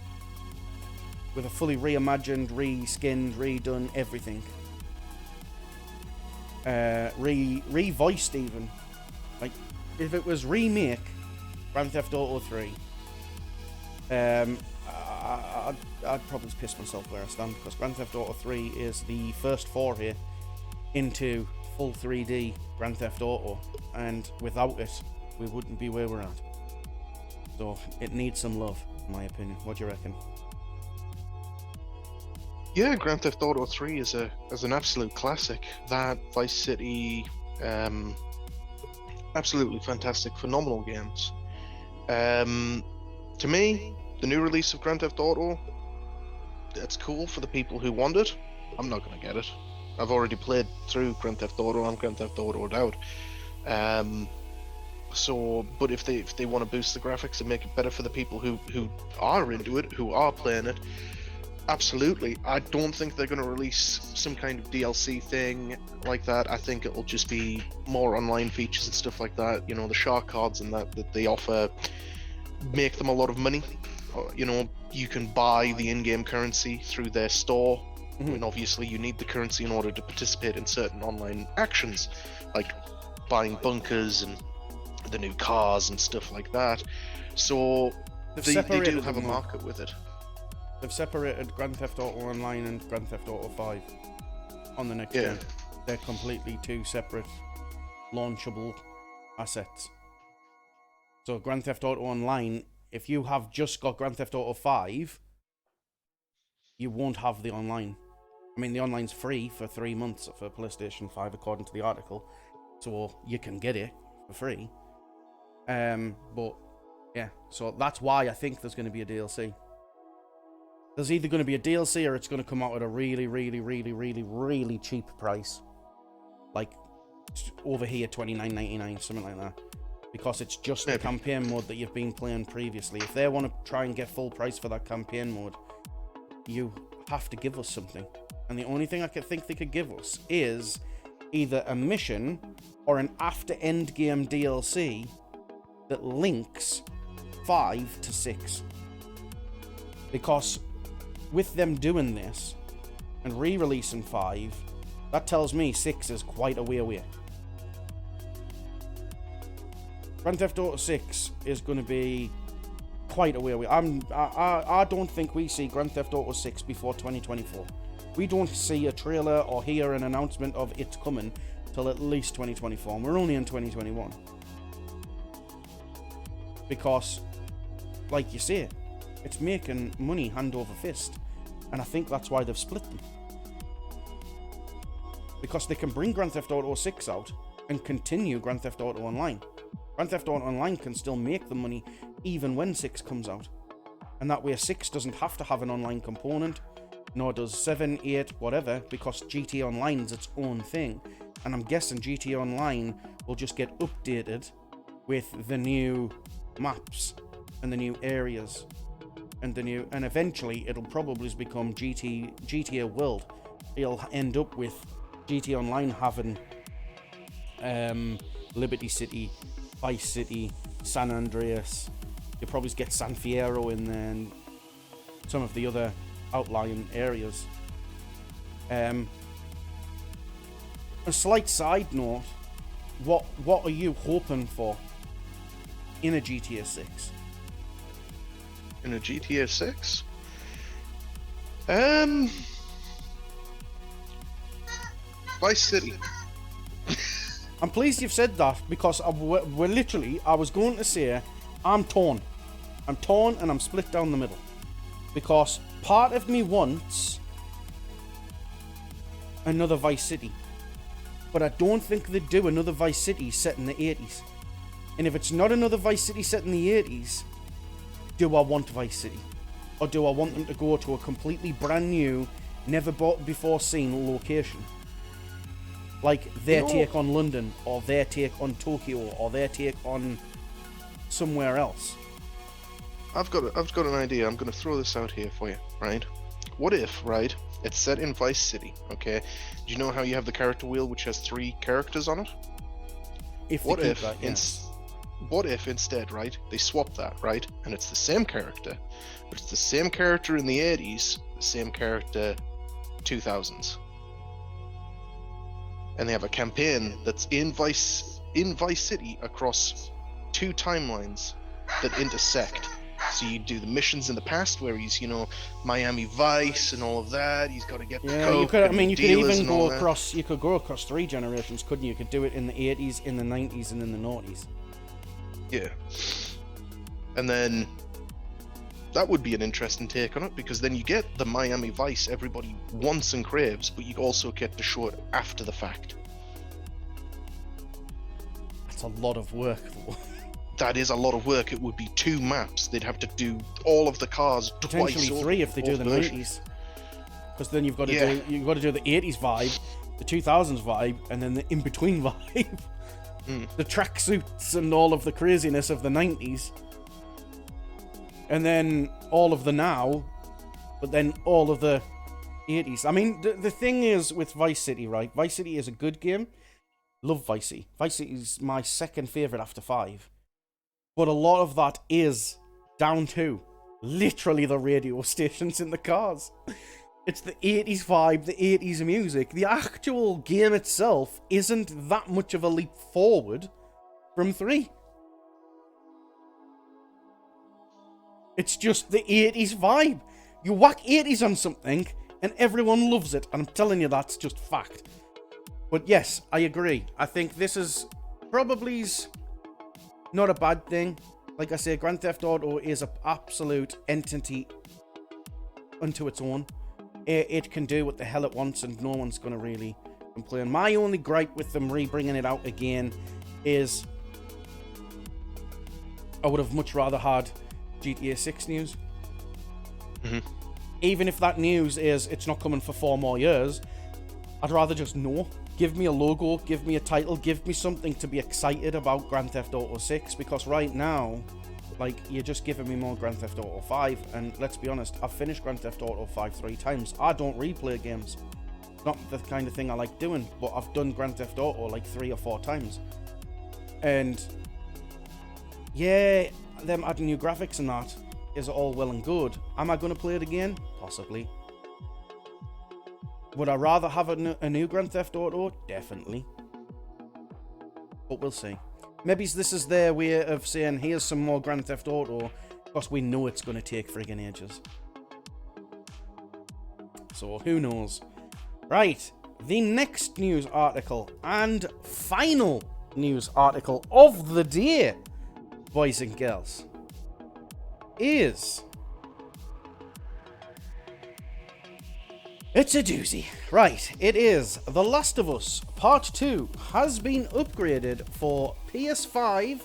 with a fully reimagined, reskinned, redone everything, revoiced even. Like, if it was remake Grand Theft Auto 3, I'd probably piss myself where I stand, because Grand Theft Auto 3 is the first foray into full 3D Grand Theft Auto, and without it, we wouldn't be where we're at. So it needs some love, in my opinion. What do you reckon? Yeah, Grand Theft Auto 3 is an absolute classic. That, Vice City, absolutely fantastic, phenomenal games. To me, the new release of Grand Theft Auto, that's cool for the people who want it. I'm not going to get it. I've already played through Grand Theft Auto and Grand Theft Auto'd out. But if they want to boost the graphics and make it better for the people who are into it, who are playing it, absolutely. I don't think they're going to release some kind of DLC thing like that. I think it'll just be more online features and stuff like that. You know, the shark cards and that they offer make them a lot of money. You know, you can buy the in-game currency through their store. I mean, obviously you need the currency in order to participate in certain online actions, like buying bunkers and the new cars and stuff like that. So they do have a market with it. They've separated Grand Theft Auto Online and Grand Theft Auto 5 on the next gen. They're completely two separate launchable assets. So Grand Theft Auto Online, if you have just got Grand Theft Auto 5, you won't have the online. I mean, the online's free for 3 months for PlayStation 5 according to the article, so you can get it for free. But yeah, so that's why I think there's going to be a DLC. There's either going to be a DLC or it's going to come out at a really, really, really, really, really cheap price. Like, over here, $29.99, something like that. Because it's just the campaign mode that you've been playing previously. If they want to try and get full price for that campaign mode, you have to give us something. And the only thing I could think they could give us is either a mission or an after endgame DLC that links 5 to 6. Because with them doing this and re-releasing 5, that tells me 6 is quite a way away. Grand Theft Auto 6 is going to be quite a way away. I don't think we see Grand Theft Auto 6 before 2024. We don't see a trailer or hear an announcement of it's coming till at least 2024. And we're only in 2021. Because like you say, it's making money hand over fist. And I think that's why they've split them. Because they can bring Grand Theft Auto 6 out and continue Grand Theft Auto Online. Grand Theft Auto Online can still make the money even when 6 comes out. And that way 6 doesn't have to have an online component, nor does 7, 8, whatever, because GTA Online's its own thing. And I'm guessing GTA Online will just get updated with the new maps and the new areas and eventually it'll probably become GTA World. It'll end up with GTA Online having Liberty City, Vice City, San Andreas. You'll probably get San Fierro in there and some of the other outlying areas. A slight side note, what are you hoping for in a GTA 6? In a GTA 6? Vice City. I'm pleased you've said that, because I was going to say, I'm torn and I'm split down the middle, because part of me wants another Vice City, but I don't think they'd do another Vice City set in the 80s. And if it's not another Vice City set in the 80s, do I want Vice City? Or do I want them to go to a completely brand new, never before seen location? Like their take on London, or their take on Tokyo, or their take on somewhere else. I've got an idea. I'm going to throw this out here for you, right? What if, right, it's set in Vice City, okay? Do you know how you have the character wheel which has 3 characters on it? What if instead, right, they swap that, right, and it's the same character, but it's the same character in the 80s, the same character 2000s, and they have a campaign that's in Vice City across 2 timelines that intersect. So you do the missions in the past where he's, Miami Vice and all of that. He's got to get the coke. You could even go across. You could go across 3 generations, couldn't you? You could do it in the 80s, in the 90s, and in the noughties. Yeah. And then that would be an interesting take on it, because then you get the Miami Vice everybody wants and craves, but you also get to show it after the fact. That's a lot of work, though. That is a lot of work. It would be 2 maps. They'd have to do all of the cars twice. Potentially 3 if they do the 90s. Because then you've got to do the 80s vibe, the 2000s vibe, and then the in-between vibe. The tracksuits and all of the craziness of the 90s. And then all of the now, but then all of the 80s. I mean, the thing is with Vice City, right? Vice City is a good game. Love Vice City. Vice City is my second favourite after 5. But a lot of that is down to literally the radio stations in the cars. It's the 80s vibe, the 80s music. The actual game itself isn't that much of a leap forward from 3. It's just the 80s vibe. You whack 80s on something and everyone loves it. And I'm telling you, that's just fact. But yes, I agree. I think this is probably not a bad thing. Like I say, Grand Theft Auto is an absolute entity unto its own. It can do what the hell it wants and no one's going to really complain. My only gripe with them bringing it out again is I would have much rather had GTA 6 news. Even if that news is it's not coming for 4 more years, I'd rather just know. Give me a logo, give me a title, give me something to be excited about Grand Theft Auto 6, because right now, like, you're just giving me more Grand Theft Auto 5, and let's be honest, I've finished Grand Theft Auto 5 3 times. I don't replay games. Not the kind of thing I like doing, but I've done Grand Theft Auto like 3 or 4 times. And yeah, them adding new graphics and that is all well and good. Am I going to play it again? Possibly. Would I rather have a new Grand Theft Auto? Definitely. But we'll see. Maybe this is their way of saying, here's some more Grand Theft Auto, because we know it's going to take friggin' ages. So, who knows? Right, the next news article, and final news article of the day, boys and girls, is... It's a doozy. Right, it is The Last of Us Part 2 has been upgraded for PS5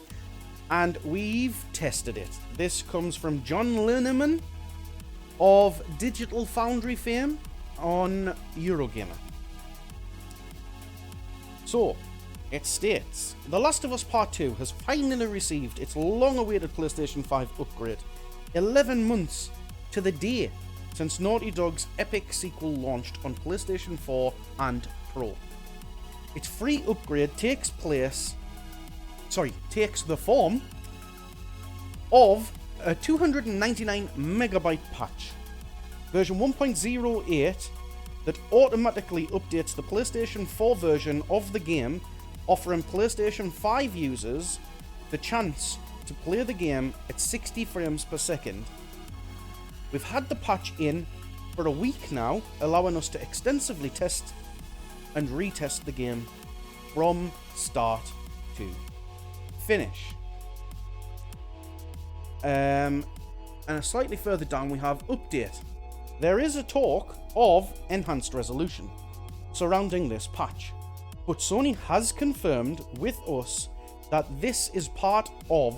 and we've tested it. This comes from John Lineman of Digital Foundry fame on Eurogamer. So, it states, The Last of Us Part 2 has finally received its long-awaited PlayStation 5 upgrade, 11 months to the day since Naughty Dog's epic sequel launched on PlayStation 4 and Pro. Its free upgrade takes the form of a 299 megabyte patch, version 1.08, that automatically updates the PlayStation 4 version of the game, offering PlayStation 5 users the chance to play the game at 60 frames per second. We've had the patch in for a week now, allowing us to extensively test and retest the game from start to finish. And slightly further down we have update. There is a talk of enhanced resolution surrounding this patch, but Sony has confirmed with us that this is part of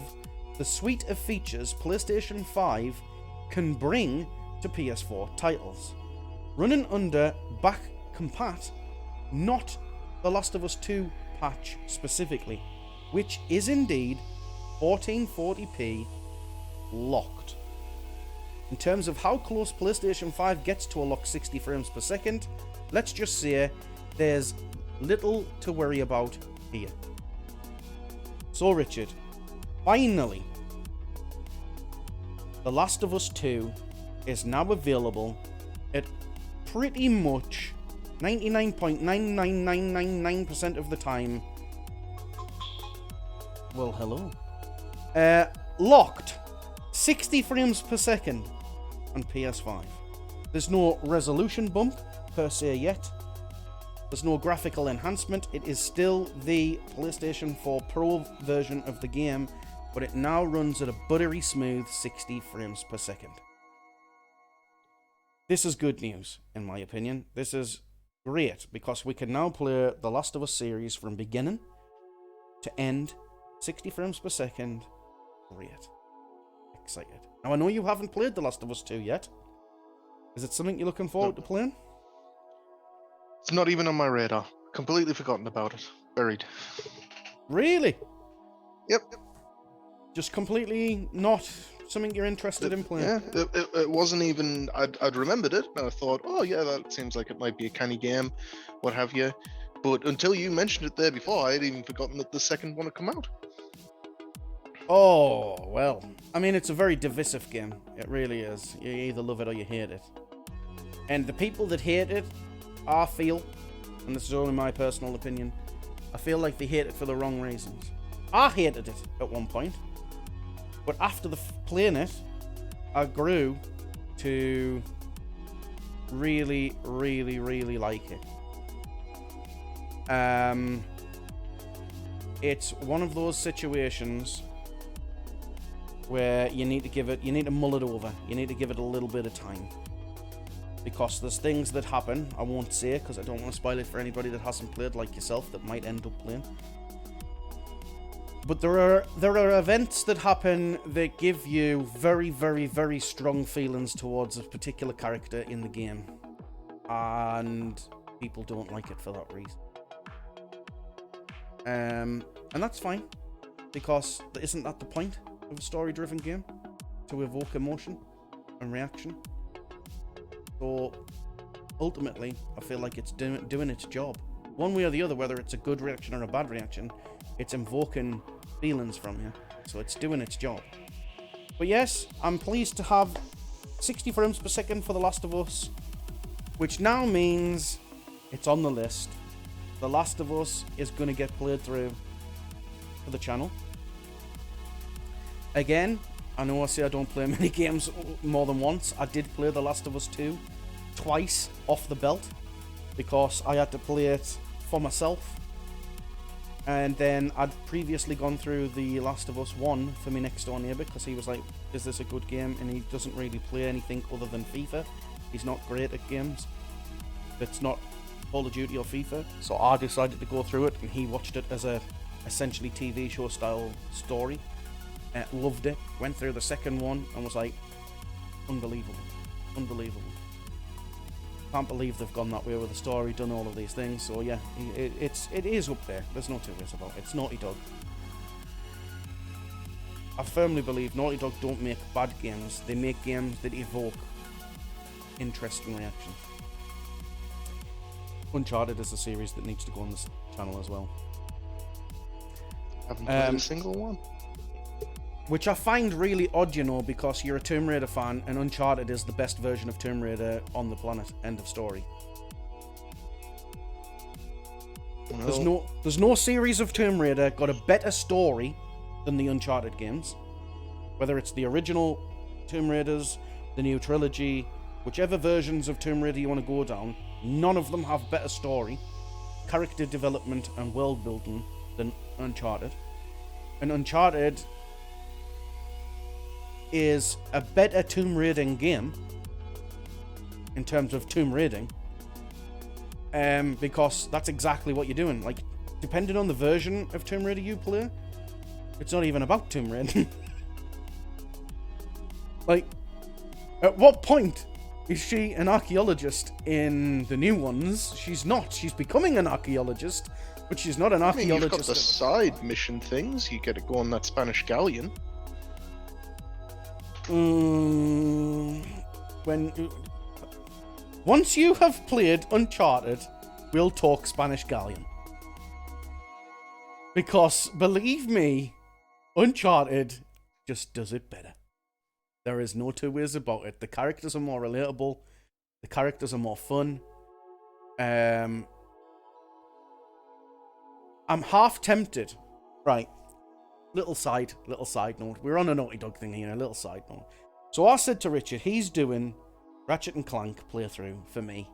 the suite of features PlayStation 5 can bring to PS4 titles, running under back compat, not The Last of Us 2 patch specifically, which is indeed 1440p locked. In terms of how close PlayStation 5 gets to a locked 60 frames per second, let's just say there's little to worry about here. So Richard, finally, The Last of Us 2 is now available at pretty much 99.99999% of the time. Well, hello. Locked 60 frames per second on PS5. There's no resolution bump per se yet. There's no graphical enhancement. It is still the PlayStation 4 Pro version of the game, but it now runs at a buttery smooth 60 frames per second. This is good news, in my opinion. This is great, because we can now play the Last of Us series from beginning to end, 60 frames per second. Great. Excited. Now, I know you haven't played The Last of Us 2 yet. Is it something you're looking forward to playing? It's not even on my radar. Completely forgotten about it. Buried. Really? Yep. Just completely not something you're interested in playing? Yeah, it wasn't even... I'd remembered it, and I thought, oh yeah, that seems like it might be a canny game, what have you. But until you mentioned it there before, I had even forgotten that the second one had come out. Oh, well. I mean, it's a very divisive game. It really is. You either love it or you hate it. And the people that hate it, I feel, and this is only my personal opinion, I feel like they hate it for the wrong reasons. I hated it at one point, but after playing it, I grew to really, really, really like it. It's one of those situations where you need to mull it over. You need to give it a little bit of time. Because there's things that happen, I won't say because I don't want to spoil it for anybody that hasn't played like yourself that might end up playing. But there are events that happen that give you very, very, very strong feelings towards a particular character in the game. And people don't like it for that reason. And that's fine. Because isn't that the point of a story-driven game? To evoke emotion and reaction. So, ultimately, I feel like it's doing its job. One way or the other, whether it's a good reaction or a bad reaction, it's invoking feelings from you. So it's doing its job. But yes, I'm pleased to have 60 frames per second for The Last of Us, which now means it's on the list. The Last of Us is going to get played through for the channel. Again, I know I say I don't play many games more than once. I did play The Last of Us 2 twice off the belt because I had to play it for myself. And then I'd previously gone through The Last of Us 1 for my next door neighbour because he was like, is this a good game? And he doesn't really play anything other than FIFA. He's not great at games. It's not Call of Duty or FIFA. So I decided to go through it, and he watched it as a essentially TV show style story. Loved it. Went through the second one and was like, unbelievable. Unbelievable. Can't believe they've gone that way with the story, done all of these things. So yeah, it is up there. There's no two ways about it. It's Naughty Dog. I firmly believe Naughty Dog don't make bad games. They make games that evoke interesting reactions. Uncharted is a series that needs to go on this channel as well. Haven't played a single one. Which I find really odd, you know, because you're a Tomb Raider fan and Uncharted is the best version of Tomb Raider on the planet. End of story. Well, There's no series of Tomb Raider got a better story than the Uncharted games. Whether it's the original Tomb Raiders, the new trilogy, whichever versions of Tomb Raider you want to go down, none of them have better story, character development and world building than Uncharted. And Uncharted is a better tomb raiding game in terms of tomb raiding, because that's exactly what you're doing. Like, depending on the version of Tomb Raider you play, it's not even about tomb raiding. Like, at what point is she an archaeologist in the new ones? She's not. She's becoming an archaeologist, but she's not an archaeologist. You've got the side mission things. You get to go on that Spanish galleon. Once you have played Uncharted, we'll talk Spanish Galleon. Because, believe me, Uncharted just does it better. There is no two ways about it. The characters are more relatable. The characters are more fun. I'm half tempted. Right. Little side note. We're on a Naughty Dog thing here, a little side note. So I said to Richard, he's doing Ratchet and Clank playthrough for me,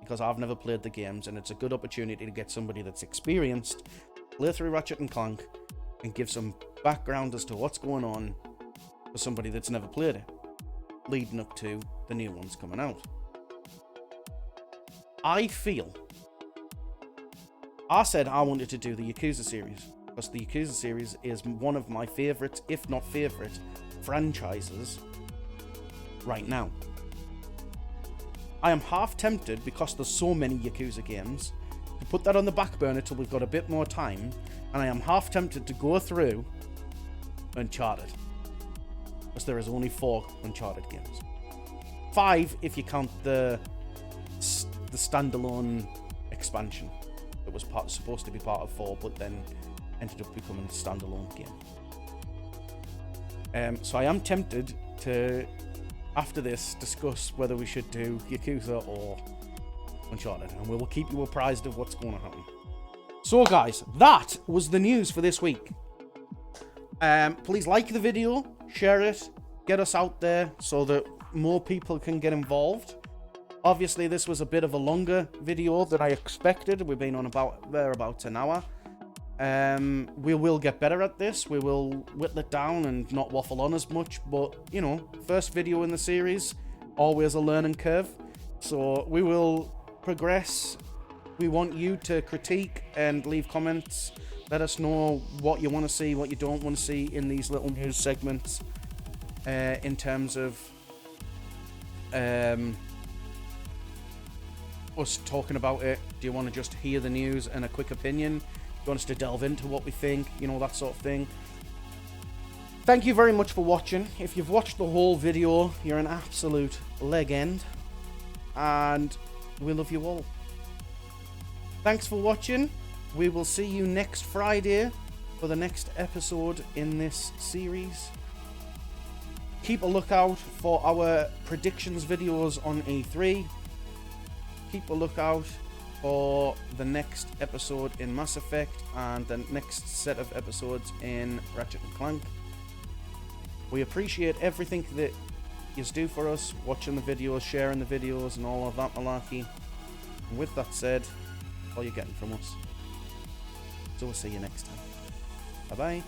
because I've never played the games, and it's a good opportunity to get somebody that's experienced, play through Ratchet and Clank, and give some background as to what's going on for somebody that's never played it, leading up to the new ones coming out. I said I wanted to do the Yakuza series, because the Yakuza series is one of my favourite, if not favourite, franchises right now. I am half tempted, because there's so many Yakuza games, to put that on the back burner till we've got a bit more time, and I am half tempted to go through Uncharted, because there is only 4 Uncharted games. 5 if you count the standalone expansion that was supposed to be part of 4, but then ended up becoming a standalone game. So I am tempted to, after this, discuss whether we should do Yakuza or Uncharted, and we will keep you apprised of what's going to happen. So guys, that was the news for this week. Please like the video, share it, get us out there so that more people can get involved. Obviously, this was a bit of a longer video than I expected. We've been on about an hour. We will get better at this. We will whittle it down and not waffle on as much. But, you know, first video in the series, always a learning curve. So we will progress. We want you to critique and leave comments. Let us know what you want to see, what you don't want to see in these little news segments. In terms of us talking about it. Do you want to just hear the news and a quick opinion? Do you want us to delve into what we think? You know, that sort of thing. Thank you very much for watching. If you've watched the whole video, you're an absolute legend. And we love you all. Thanks for watching. We will see you next Friday for the next episode in this series. Keep a lookout for our predictions videos on E3. Keep a lookout for the next episode in Mass Effect and the next set of episodes in Ratchet & Clank. We appreciate everything that you do for us, watching the videos, sharing the videos and all of that malarkey. And with that said, all you're getting from us. So So we'll see you next time. Bye bye.